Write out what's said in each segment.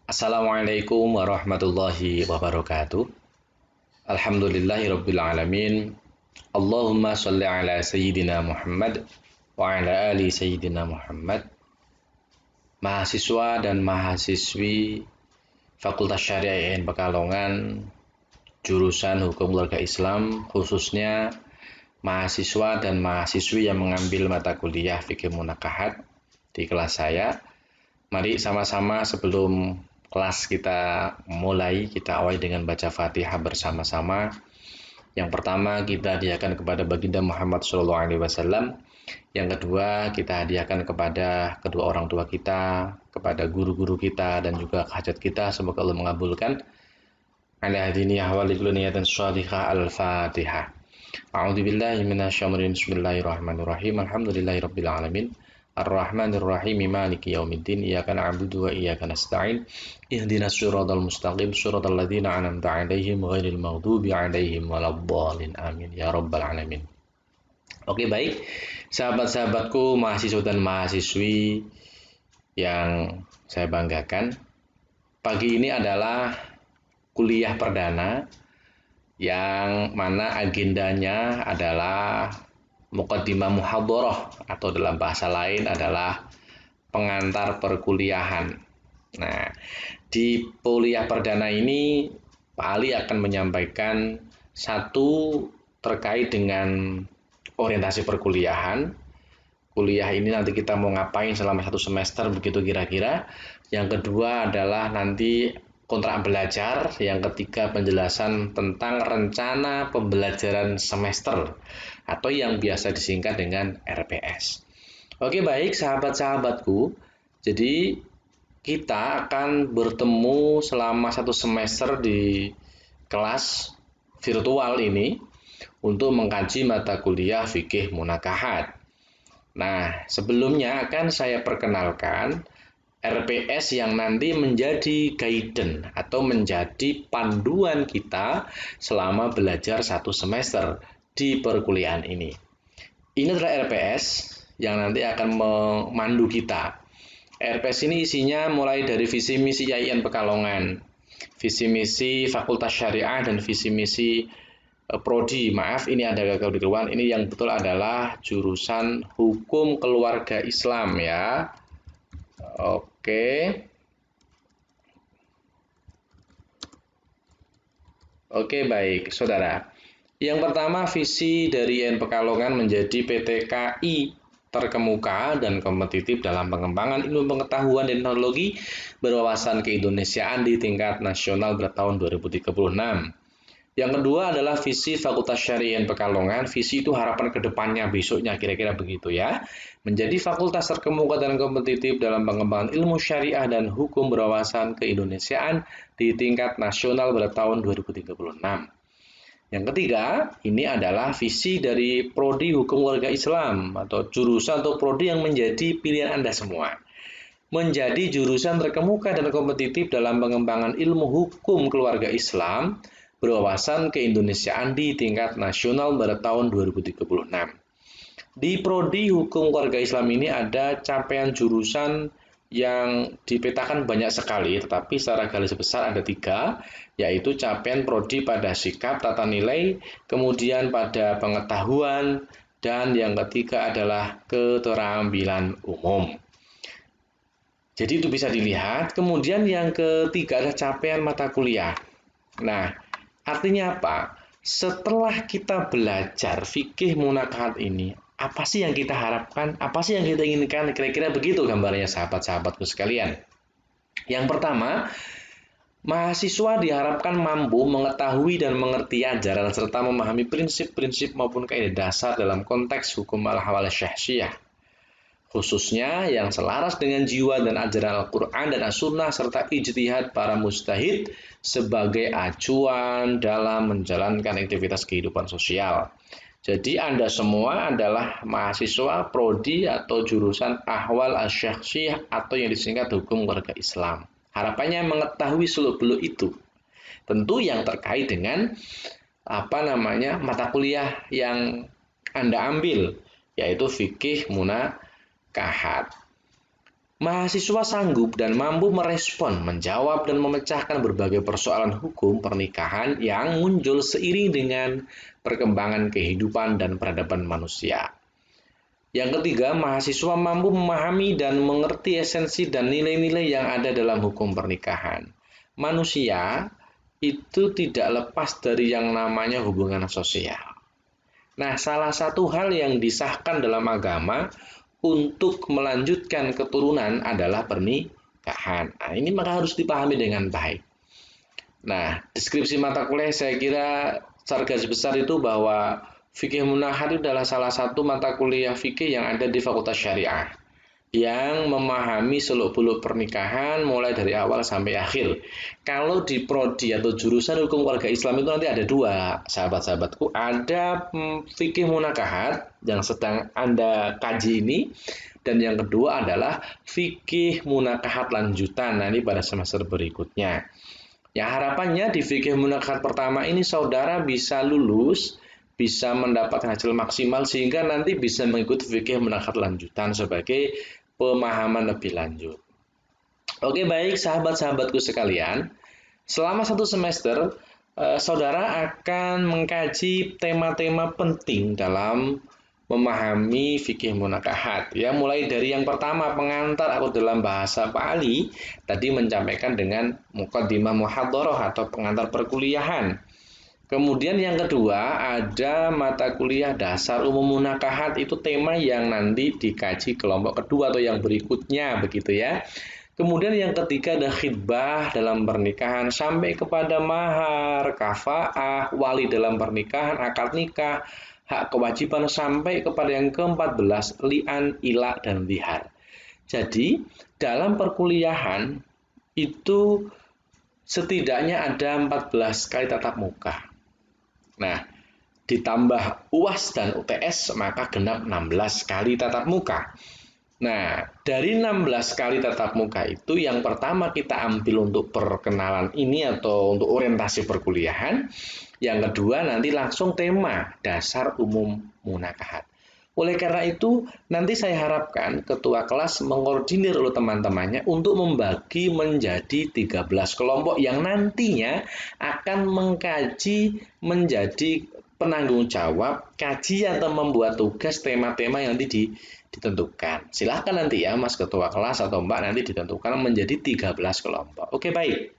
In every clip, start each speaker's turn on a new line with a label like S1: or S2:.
S1: Assalamualaikum warahmatullahi wabarakatuh. Alhamdulillahirabbil alamin. Allahumma shalli ala sayyidina Muhammad wa ala ali sayyidina Muhammad. Mahasiswa dan mahasiswi Fakultas Syariah IAIN Pekalongan, jurusan Hukum Keluarga Islam, khususnya mahasiswa dan mahasiswi yang mengambil mata kuliah Fikih Munakahat di kelas saya. Mari sama-sama sebelum kelas kita mulai, kita awali dengan baca Fatihah bersama-sama. Yang pertama kita hadiahkan kepada baginda Muhammad SAW. Yang kedua kita hadiahkan kepada kedua orang tua kita, kepada guru-guru kita dan juga hajat kita. Semoga Allah mengabulkan. Ala hadiniyah wa likuluniyatan sholihah al-Fatihah. A'udzubillahi minasyaitonir rajim. Bismillahirrahmanirrahim. Alhamdulillahirabbil alamin. Ar-Rahmanir Rahim Maliki Yaumiddin. Iyyaka na'budu wa iyyaka nasta'in. Ihdinas siratal mustaqim, siratal ladzina an'amta 'alaihim ghairil maghdubi 'alaihim waladdallin. Amin ya rabbal alamin. Oke, baik. Sahabat-sahabatku, mahasiswa dan mahasiswi yang saya banggakan. Pagi ini adalah kuliah perdana yang mana agendanya adalah Muqaddimah Muhadharah atau dalam bahasa lain adalah pengantar perkuliahan. Nah, di kuliah perdana ini Pak Ali akan menyampaikan satu terkait dengan orientasi perkuliahan. Kuliah ini nanti kita mau ngapain selama 1 semester begitu kira-kira. Yang kedua adalah nanti kontrak belajar, yang ketiga penjelasan tentang rencana pembelajaran semester atau yang biasa disingkat dengan RPS. Oke, baik sahabat-sahabatku. Jadi kita akan bertemu selama 1 semester di kelas virtual ini untuk mengkaji mata kuliah Fikih Munakahat. Nah, sebelumnya akan saya perkenalkan RPS yang nanti menjadi guidance atau menjadi panduan kita selama belajar 1 semester di perkuliahan ini. Ini adalah RPS yang nanti akan memandu kita. RPS ini isinya mulai dari visi misi IAIN Pekalongan, visi misi Fakultas Syariah dan visi misi Prodi. Maaf, ini ada kekeliruan. Ini yang betul adalah jurusan Hukum Keluarga Islam ya. Oke, baik, saudara. Yang pertama, visi dari IAIN Pekalongan menjadi PTKI terkemuka dan kompetitif dalam pengembangan ilmu pengetahuan dan teknologi berwawasan keindonesiaan di tingkat nasional pada tahun 2036. Yang kedua adalah visi Fakultas Syariah Pekalongan. Visi itu harapan ke depannya besoknya kira-kira begitu ya. Menjadi fakultas terkemuka dan kompetitif dalam pengembangan ilmu syariah dan hukum berwawasan keindonesiaan di tingkat nasional pada tahun 2036. Yang ketiga, ini adalah visi dari Prodi Hukum Keluarga Islam atau jurusan atau prodi yang menjadi pilihan Anda semua. Menjadi jurusan terkemuka dan kompetitif dalam pengembangan ilmu hukum keluarga Islam berwawasan keindonesiaan di tingkat nasional pada tahun 2036. Di Prodi Hukum Keluarga Islam ini ada capaian jurusan yang dipetakan banyak sekali, tetapi secara garis besar ada 3, yaitu capaian prodi pada sikap tata nilai, kemudian pada pengetahuan, dan yang ketiga adalah keterampilan umum. Jadi itu bisa dilihat. Kemudian yang ketiga adalah capaian mata kuliah. Nah, artinya apa? Setelah kita belajar fikih munakahat ini, apa sih yang kita harapkan? Apa sih yang kita inginkan? Kira-kira begitu gambarnya sahabat-sahabatku sekalian. Yang pertama, mahasiswa diharapkan mampu mengetahui dan mengerti ajaran serta memahami prinsip-prinsip maupun kaidah dasar dalam konteks hukum al-hawala syahsiyah, khususnya yang selaras dengan jiwa dan ajaran Al-Quran dan As-Sunnah serta ijtihad para mujtahid sebagai acuan dalam menjalankan aktivitas kehidupan sosial. Jadi Anda semua adalah mahasiswa prodi atau jurusan ahwal asy-syahsiyah atau yang disingkat hukum keluarga Islam. Harapannya mengetahui seluk-beluk itu. Tentu yang terkait dengan mata kuliah yang Anda ambil, yaitu fikih munakahat. Mahasiswa sanggup dan mampu merespon, menjawab, dan memecahkan berbagai persoalan hukum pernikahan yang muncul seiring dengan perkembangan kehidupan dan peradaban manusia. Yang ketiga, mahasiswa mampu memahami dan mengerti esensi dan nilai-nilai yang ada dalam hukum pernikahan. Manusia itu tidak lepas dari yang namanya hubungan sosial. Nah, salah satu hal yang disahkan dalam agama untuk melanjutkan keturunan adalah pernikahan. Nah, ini maka harus dipahami dengan baik. Nah, deskripsi mata kuliah saya kira secara garis besar itu bahwa fikih munahat itu adalah salah satu mata kuliah fikih yang ada di Fakultas Syariah yang memahami seluk-beluk pernikahan mulai dari awal sampai akhir. Kalau di prodi atau jurusan hukum keluarga Islam itu nanti ada dua, sahabat-sahabatku. Ada fikih munakahat yang sedang Anda kaji ini, dan yang kedua adalah fikih munakahat lanjutan nanti pada semester berikutnya. Ya, harapannya di fikih munakahat pertama ini saudara bisa lulus, bisa mendapatkan hasil maksimal sehingga nanti bisa mengikuti fikih munakahat lanjutan sebagai pemahaman lebih lanjut. Oke, baik sahabat-sahabatku sekalian, selama satu semester saudara akan mengkaji tema-tema penting dalam memahami fikih munakahat, ya, mulai dari yang pertama pengantar atau dalam bahasa Pak Ali tadi menyampaikan dengan muqaddimah muhadharah atau pengantar perkuliahan. Kemudian yang kedua ada mata kuliah dasar umum munakahat, itu tema yang nanti dikaji kelompok kedua atau yang berikutnya begitu ya. Kemudian yang ketiga ada khidbah dalam pernikahan sampai kepada mahar, kafaah, wali dalam pernikahan, akad nikah, hak kewajiban sampai kepada yang ke-14 li'an, ilak, dan zihar. Jadi dalam perkuliahan itu setidaknya ada 14 kali tatap muka. Nah, ditambah UAS dan UTS maka genap 16 kali tatap muka. Nah, dari 16 kali tatap muka itu yang pertama kita ambil untuk perkenalan ini atau untuk orientasi perkuliahan. Yang kedua nanti langsung tema dasar umum munakahat. Oleh karena itu, nanti saya harapkan ketua kelas mengkoordinir oleh teman-temannya untuk membagi menjadi 13 kelompok yang nantinya akan mengkaji menjadi penanggung jawab, kaji atau membuat tugas tema-tema yang nanti ditentukan. Silahkan nanti ya Mas ketua kelas atau Mbak nanti ditentukan menjadi 13 kelompok. Oke, baik.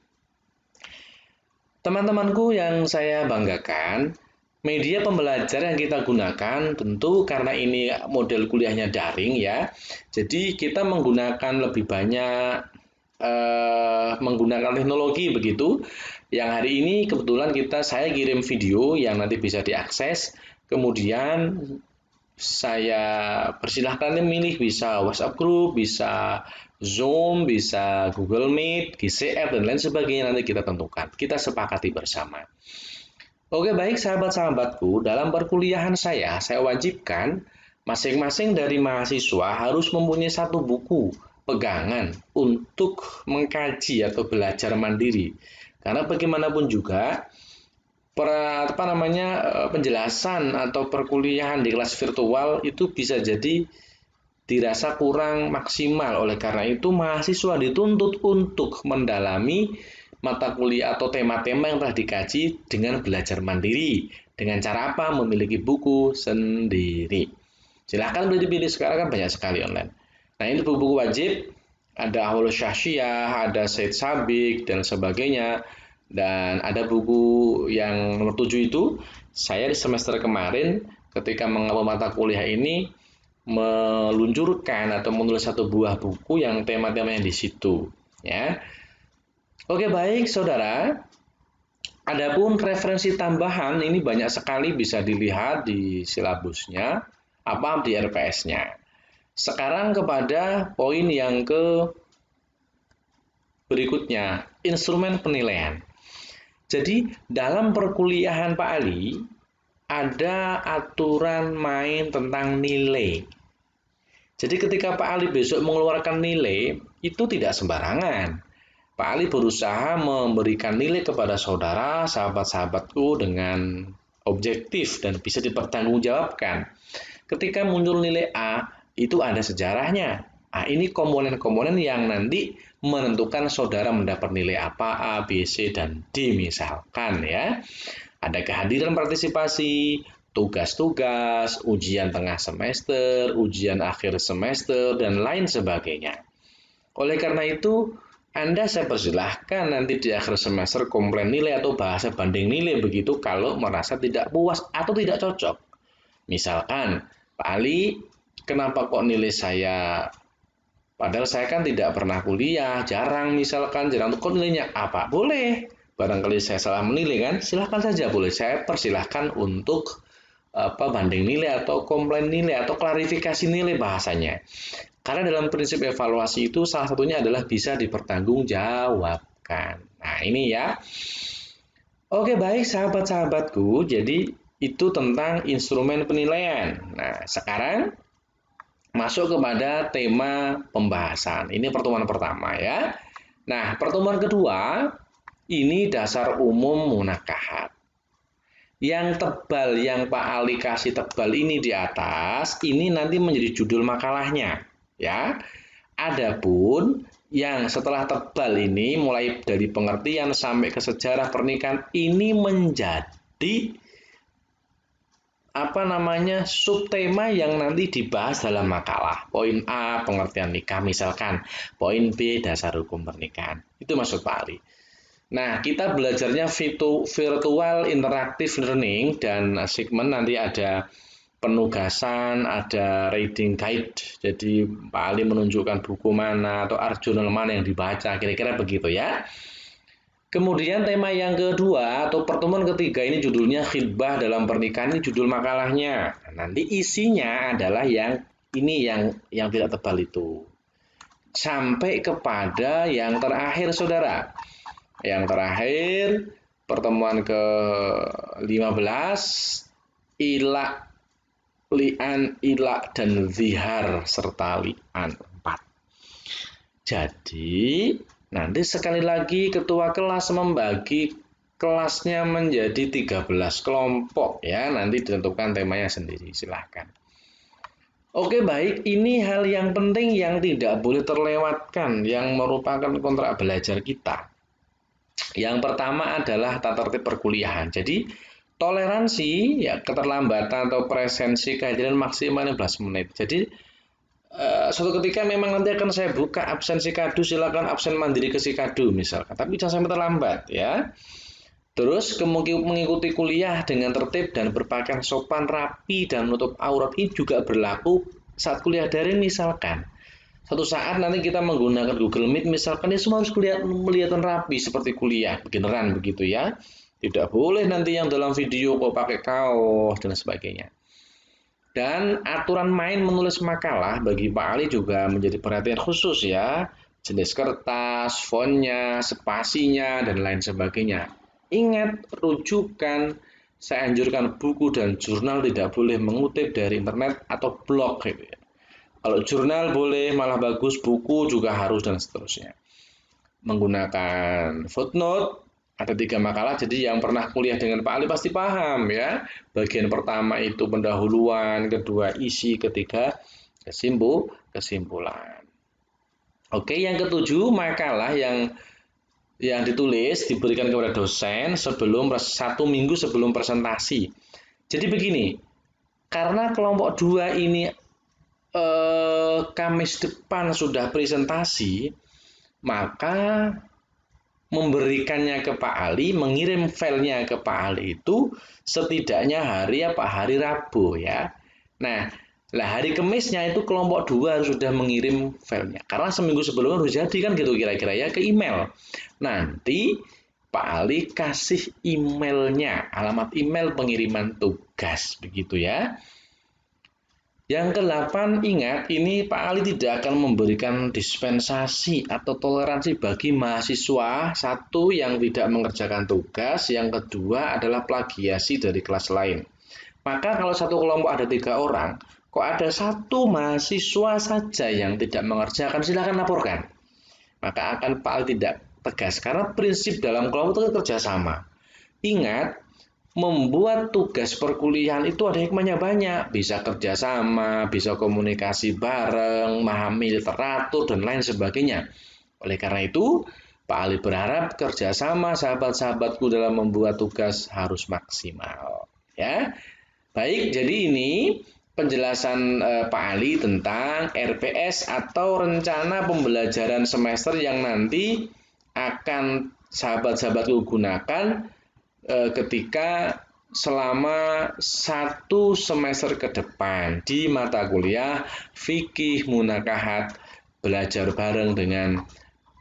S1: Teman-temanku yang saya banggakan, media pembelajaran yang kita gunakan tentu karena ini model kuliahnya daring ya. Jadi kita menggunakan lebih banyak menggunakan teknologi begitu. Yang hari ini kebetulan saya kirim video yang nanti bisa diakses. Kemudian saya persilahkan memilih bisa WhatsApp group, bisa Zoom, bisa Google Meet, GCF, dan lain sebagainya nanti kita tentukan. Kita sepakati bersama. Oke, baik sahabat-sahabatku, dalam perkuliahan saya wajibkan masing-masing dari mahasiswa harus mempunyai satu buku pegangan untuk mengkaji atau belajar mandiri. Karena bagaimanapun juga, penjelasan atau perkuliahan di kelas virtual itu bisa jadi dirasa kurang maksimal. Oleh karena itu mahasiswa dituntut untuk mendalami mata kuliah atau tema-tema yang telah dikaji dengan belajar mandiri. Dengan cara apa? Memiliki buku sendiri. Silahkan beli dipilih, sekarang kan banyak sekali online. Nah, ini buku-buku wajib, ada Ahwalus Syahsyiah, ada Said Sabik, dan sebagainya. Dan ada buku yang nomor 7 itu, saya di semester kemarin ketika mengambil mata kuliah ini meluncurkan atau menulis satu buah buku yang tema-temanya di situ. Ya. Oke, baik saudara. Adapun referensi tambahan ini banyak sekali bisa dilihat di silabusnya, apa di RPS-nya. Sekarang kepada poin yang berikutnya, instrumen penilaian. Jadi dalam perkuliahan Pak Ali ada aturan main tentang nilai. Jadi ketika Pak Ali besok mengeluarkan nilai itu tidak sembarangan. Pak Ali berusaha memberikan nilai kepada saudara, sahabat-sahabatku dengan objektif dan bisa dipertanggungjawabkan. Ketika muncul nilai A, itu ada sejarahnya, Nah, ini komponen-komponen yang nanti menentukan saudara mendapat nilai apa, A, B, C, dan D misalkan ya. Ada kehadiran partisipasi, tugas-tugas, ujian tengah semester, ujian akhir semester, dan lain sebagainya. Oleh karena itu, Anda saya persilahkan nanti di akhir semester komplain nilai atau bahasa banding nilai begitu kalau merasa tidak puas atau tidak cocok. Misalkan, Pak Ali, kenapa kok nilai saya, padahal saya kan tidak pernah kuliah, jarang kok nilainya apa? Boleh, barangkali saya salah menilai kan, silahkan saja boleh. Saya persilahkan untuk banding nilai atau komplain nilai atau klarifikasi nilai bahasanya. Karena dalam prinsip evaluasi itu salah satunya adalah bisa dipertanggungjawabkan. Nah ini ya. Oke baik sahabat-sahabatku, jadi itu tentang instrumen penilaian. Nah sekarang masuk kepada tema pembahasan. Ini pertemuan pertama ya. Nah, pertemuan kedua ini dasar umum munakahat. Yang tebal yang Pak Ali kasih tebal ini di atas, ini nanti menjadi judul makalahnya ya. Adapun yang setelah tebal ini mulai dari pengertian sampai ke sejarah pernikahan ini menjadi subtema yang nanti dibahas dalam makalah. Poin A, pengertian nikah misalkan. Poin B, dasar hukum pernikahan. Itu maksud Pak Ali. Nah, kita belajarnya virtual interactive learning dan segmen nanti ada penugasan, ada reading guide. Jadi Pak Ali menunjukkan buku mana atau jurnal mana yang dibaca, kira-kira begitu ya. Kemudian tema yang kedua atau pertemuan ketiga ini judulnya khidbah dalam pernikahan, ini judul makalahnya. Nanti isinya adalah yang tidak tebal itu. Sampai kepada yang terakhir saudara. Yang terakhir pertemuan ke-15 ilak, li'an, ilak dan zihar serta li'an 4. Jadi nanti sekali lagi ketua kelas membagi kelasnya menjadi 13 kelompok ya, nanti ditentukan temanya sendiri, silahkan. Oke baik, ini hal yang penting yang tidak boleh terlewatkan, yang merupakan kontrak belajar kita. Yang pertama adalah tata tertib perkuliahan. Jadi toleransi ya keterlambatan atau presensi kehadiran maksimal 15 menit. Jadi suatu ketika memang nanti akan saya buka absen sikadu, silakan absen mandiri ke sikadu misalkan, tapi jangan sampai terlambat ya. Terus mengikuti kuliah dengan tertib dan berpakaian sopan, rapi dan menutup aurat ini juga berlaku saat kuliah daring misalkan. Suatu saat nanti kita menggunakan Google Meet misalkan, ya semua harus kelihatan rapi seperti kuliah beneran begitu ya. Tidak boleh nanti yang dalam video kok pakai kaos dan sebagainya. Dan aturan main menulis makalah bagi Pak Ali juga menjadi perhatian khusus ya. Jenis kertas, fontnya, spasinya, dan lain sebagainya. Ingat, rujukan, saya anjurkan buku dan jurnal tidak boleh mengutip dari internet atau blog. Gitu ya. Kalau jurnal boleh, malah bagus, buku juga harus, dan seterusnya. Menggunakan footnote, ada 3 makalah, jadi yang pernah kuliah dengan Pak Ali pasti paham ya. Bagian pertama itu pendahuluan, kedua isi, ketiga kesimpulan. Oke, yang ketujuh makalah yang ditulis diberikan kepada dosen sebelum 1 minggu sebelum presentasi. Jadi begini, karena kelompok 2 ini Kamis depan sudah presentasi, maka memberikannya ke Pak Ali, mengirim filenya ke Pak Ali itu setidaknya hari Rabu ya. Nah, hari Kamisnya itu kelompok 2 harus sudah mengirim filenya. Karena seminggu sebelumnya harus jadi kan gitu kira-kira ya ke email. Nanti Pak Ali kasih emailnya, alamat email pengiriman tugas begitu ya. Yang ke-8, ingat ini Pak Ali tidak akan memberikan dispensasi atau toleransi bagi mahasiswa satu yang tidak mengerjakan tugas, yang kedua adalah plagiasi dari kelas lain. Maka kalau satu kelompok ada 3 orang, kok ada 1 mahasiswa saja yang tidak mengerjakan, silakan laporkan. Maka Pak Ali tidak tegas, karena prinsip dalam kelompok itu kerjasama. Ingat, membuat tugas perkuliahan itu ada hikmahnya banyak, bisa kerjasama, bisa komunikasi bareng, memahami literatur dan lain sebagainya. Oleh karena itu, Pak Ali berharap kerjasama sahabat-sahabatku dalam membuat tugas harus maksimal. Ya, baik. Jadi ini penjelasan Pak Ali tentang RPS atau rencana pembelajaran semester yang nanti akan sahabat-sahabatku gunakan ketika selama 1 semester ke depan di mata kuliah fikih munakahat belajar bareng dengan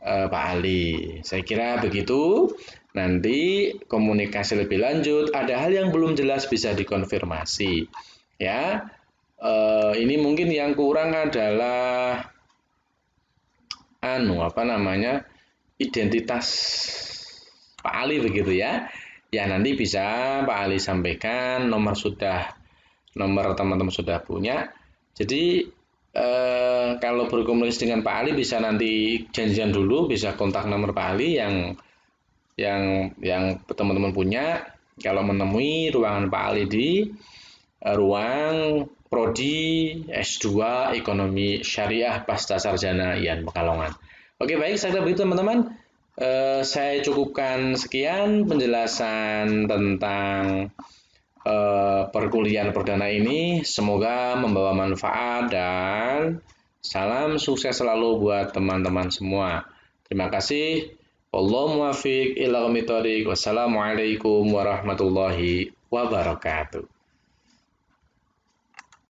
S1: Pak Ali. Saya kira begitu. Nanti komunikasi lebih lanjut. Ada hal yang belum jelas bisa dikonfirmasi. Ya, ini mungkin yang kurang adalah identitas Pak Ali begitu ya. Ya nanti bisa Pak Ali sampaikan nomor teman-teman sudah punya. Jadi kalau berkomunikasi dengan Pak Ali bisa nanti janjian dulu, bisa kontak nomor Pak Ali yang teman-teman punya. Kalau menemui ruangan Pak Ali di ruang Prodi S2 Ekonomi Syariah Pasca Sarjana IAIN Pekalongan. Oke, baik, saya kira begitu teman-teman. Saya cukupkan sekian penjelasan tentang perkuliahan perdana ini. Semoga membawa manfaat dan salam sukses selalu buat teman-teman semua. Terima kasih. Wallahu muwaffiq ila aqwamit thoriq. Wassalamualaikum warahmatullahi wabarakatuh.